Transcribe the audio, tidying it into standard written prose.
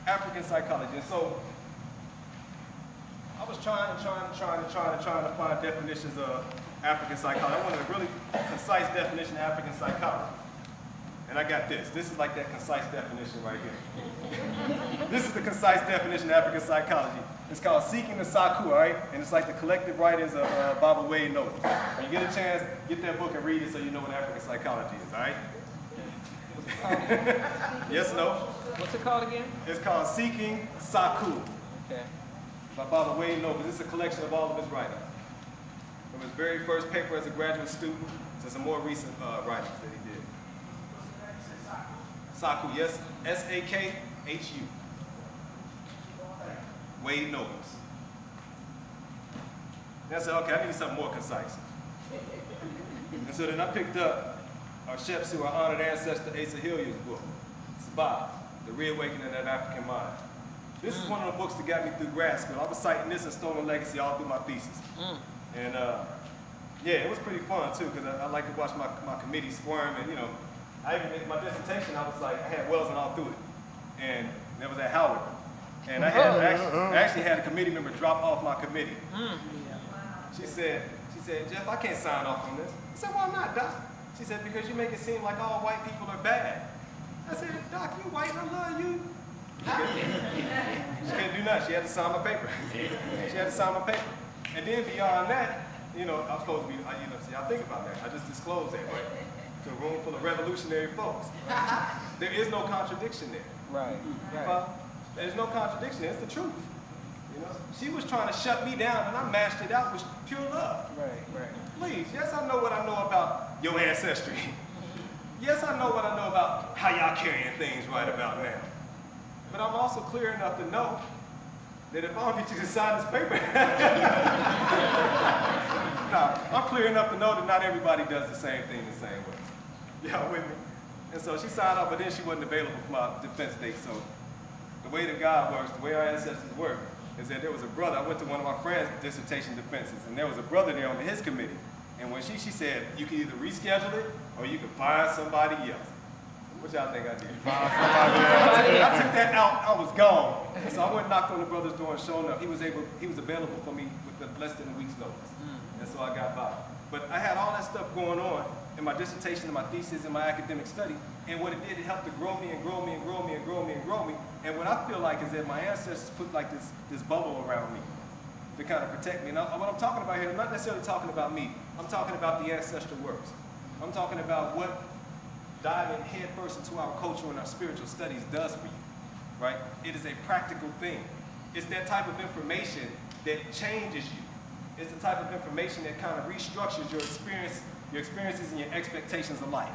African psychology. And so I was trying to find definitions of African psychology. I wanted a really concise definition of African psychology. And I got this. This is like that concise definition right here. This is the concise definition of African psychology. It's called Seeking the Saku, all right? And it's like the collective writings of Baba Wade Nobles. When you get a chance, get that book and read it so you know what African psychology is, all right? Yes, no? What's it called again? It's called Seeking Saku. Okay. By Baba Wade Nobles. This is a collection of all of his writings. From his very first paper as a graduate student to some more recent writings that he did. Saku, yes, S-A-K-H-U. Wade Nobles. And I said, okay, I need something more concise. And so then I picked up our Shepsu, our honored ancestor, Asa Hilliard's book, Sabah, The Reawakening of African Mind. This is one of the books that got me through grad school. I was citing this and Stolen Legacy all through my thesis. And yeah, it was pretty fun too, because I like to watch my committee squirm. And you know, I even in my dissertation, I was like, I had Wells and all through it. And that was at Howard. And I actually had a committee member drop off my committee. She said, Jeff, I can't sign off on this. I said, why not, Doc? She said, because you make it seem like all white people are bad. I said, Doc, you white and I love you. She couldn't do nothing. She had to sign my paper. She had to sign my paper. And then beyond that, you know, I'm supposed to be, you know, see, I think about that. I just disclosed that, right? To a room full of revolutionary folks. There is no contradiction there. Right. There's no contradiction. It's the truth. You know, she was trying to shut me down, and I mashed it out with pure love. Right. Please, yes, I know what I know about your ancestry. Yes, I know what I know about how y'all carrying things right about now. But I'm also clear enough to know that if I don't get you to sign this paper, no, I'm clear enough to know that not everybody does the same thing the same way. Y'all with me? And so she signed up, but then she wasn't available for my defense date. So the way that God works, the way our ancestors work, is that there was a brother. I went to one of my friends' dissertation defenses, and there was a brother there on his committee. And when she said, you can either reschedule it or you can find somebody else. What y'all think I did? Find somebody else. I took that out. I was gone. And so I went and knocked on the brother's door and showed up. He was available for me with less than a week's notice. And so I got by. But I had all that stuff going on in my dissertation and my thesis and my academic study. And what it did, it helped to grow me and grow me and grow me and grow me and grow me. And what I feel like is that my ancestors put like this bubble around me to kind of protect me. And what I'm talking about here, I'm not necessarily talking about me. I'm talking about the ancestral works. I'm talking about what diving headfirst into our culture and our spiritual studies does for you, right? It is a practical thing. It's that type of information that changes you. It's the type of information that kind of restructures your experiences and your expectations of life.